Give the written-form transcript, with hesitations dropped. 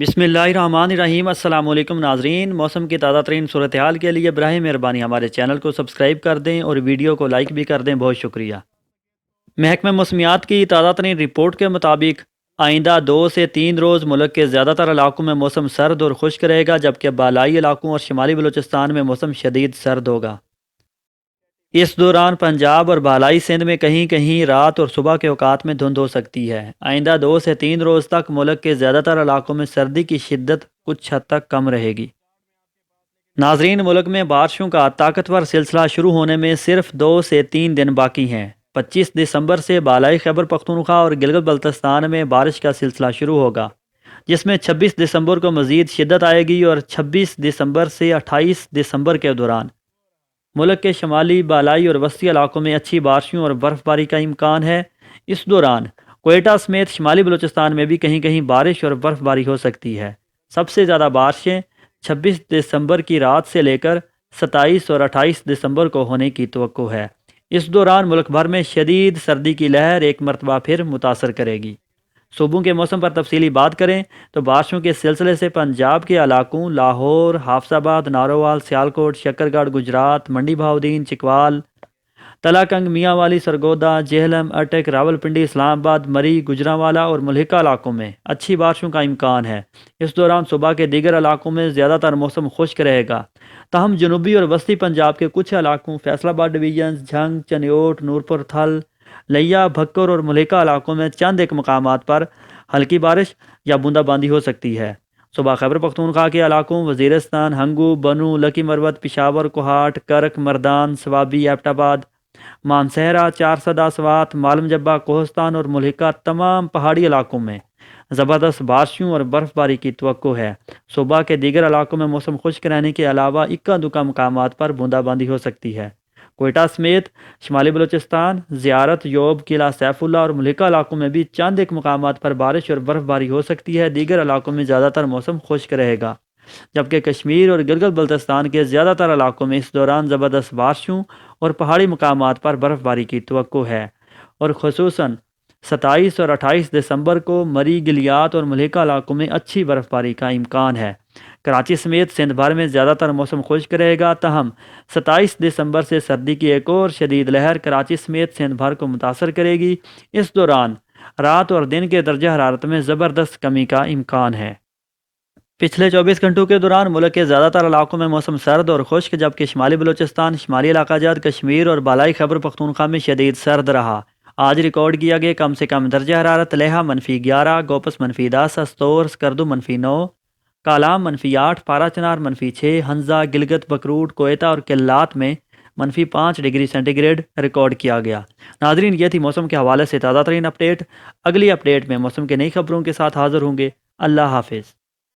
बिस्मिल्लाहिर्रहमानिर्रहीम। अस्सलाम वालेकुम नाजरीन, मौसम की ताज़ा तरीन सूरत हाल के लिए बराह मेहरबानी हमारे चैनल को सब्सक्राइब कर दें और वीडियो को लाइक भी कर दें। बहुत शुक्रिया। महकमा मौसमियात की ताज़ा तरीन रिपोर्ट के मुताबिक आइंदा 2 से 3 रोज़ मुल्क के ज़्यादातर इलाकों में मौसम सर्द और खुश्क रहेगा, जबकि बालाई इलाकों और शुमाली बलूचिस्तान में मौसम शदीद सर्द होगा। इस दौरान पंजाब और बालाई सिंध में कहीं कहीं रात और सुबह के औकात में धुंध हो सकती है। आइंदा 2 से 3 रोज़ तक मुल्क के ज़्यादातर इलाकों में सर्दी की शिद्दत कुछ हद तक कम रहेगी। नाजरीन, मुल्क में बारिशों का ताकतवर सिलसिला शुरू होने में सिर्फ 2 से 3 दिन बाकी हैं। 25 दिसंबर से बालाई खैबर पख्तूनख्वा और गिलगित बल्तिस्तान में बारिश का सिलसिला शुरू होगा, जिसमें 26 दिसंबर को मज़ीद शिद्दत आएगी और 26 दिसंबर से 28 दिसंबर के दौरान मुल्क के शमाली, बालाई और वस्ती इलाकों में अच्छी बारिशों और बर्फ़बारी का इम्कान है। इस दौरान कोयटा समेत शुमाली बलूचिस्तान में भी कहीं कहीं बारिश और बर्फ़बारी हो सकती है। सबसे ज़्यादा बारिशें 26 दिसंबर की रात से लेकर 27 और 28 दिसंबर को होने की तवक्को है। इस दौरान मुल्क भर में शदीद सर्दी की लहर एक मरतबा फिर मुतासर करेगी। सूबों के मौसम पर तफसीली बात करें तो बारिशों के सिलसिले से पंजाब के इलाकों लाहौर, हाफसाबाद, नारोवाल, सियालकोट, शकरगढ़, गुजरात, मंडी भाउदीन, चिकवाल, तलाकंग, मियांवाली, सरगोदा, जेहलम, अटक, रावलपिंडी, इस्लामाबाद, मरी, गुजरांवाला और मुल्हिका इलाकों में अच्छी बारिशों का इम्कान है। इस दौरान सुबह के दीगर इलाकों में ज़्यादातर मौसम खुश्क रहेगा, तहम जनूबी और वस्ती पंजाब के कुछ इलाकों फैसलाबाद डिवीजन, झंग, चनियोट, नूरपुर थल, लिया, भक्कर और मुल्हिका इलाकों में चंद एक मकामात पर हल्की बारिश या बूंदाबांदी हो सकती है। सुबह खैबर पख्तूनख्वा के इलाकों वज़ीरिस्तान, हंगू, बनू, लकी मरवत, पिशावर, कोहाट, करक, मर्दान, सवाबी, एबटाबाद, मानसहरा, चारसदा, स्वात, मालम जब्बा, कोहस्तान और मुल्हिका तमाम पहाड़ी इलाकों में ज़बरदस्त बारिशों और बर्फ़बारी की तवक्को है। सुबह के दीगर इलाकों में मौसम खुश्क रहने के अलावा इक्का दुक्का मकामात पर बूंदाबांदी हो सकती है। कोयटा समेत शुमाली बलूचिस्तान, ज़ियारत, योब, किला सैफुल्ला और मुल्हिका इलाकों में भी चंद एक मकामात पर बारिश और बर्फ़बारी हो सकती है। दीगर इलाकों में ज़्यादातर मौसम खुश्क रहेगा, जबकि कश्मीर और गिलगित बल्तिस्तान के ज़्यादातर इलाकों में इस दौरान ज़बरदस्त बारिशों और पहाड़ी मकामात पर बर्फ़बारी की तवक्को है और ख़ुसूसन 27 और 28 दिसंबर को मरी, गिलियात और मुल्हिका इलाकों में अच्छी बर्फ़बारी का इम्कान है। कराची समेत सिंध भर में ज़्यादातर मौसम खुश्क रहेगा, तहम 27 दिसंबर से सर्दी की एक और शदीद लहर कराची समेत सिंध भर को मुतासर करेगी। इस दौरान रात और दिन के दर्जा हरारत में ज़बरदस्त कमी का इम्कान है। पिछले 24 घंटों के दौरान मुल्क के ज़्यादातर इलाकों में मौसम सर्द और खुश्क, जबकि शुमाली बलूचिस्तान, शुमाली इलाका जात कश्मीर और बालाई खैबर पख्तूनख्वा में शदीद सर्द रहा। आज रिकॉर्ड किया गया कम से कम दर्जा हरारत लेहा -11, गोपस -10, अस्तोर स्कर्दू -9, कालाम -8, पाराचनार -6, हंजा, गिलगित, बकरूट, कोयटा और किल्लात में -5 डिग्री सेंटीग्रेड रिकॉर्ड किया गया। नाजरीन, ये थी मौसम के हवाले से ताज़ा तरीन अपडेट। अगली अपडेट में मौसम की नई खबरों के साथ हाज़िर होंगे। अल्लाह हाफिज़।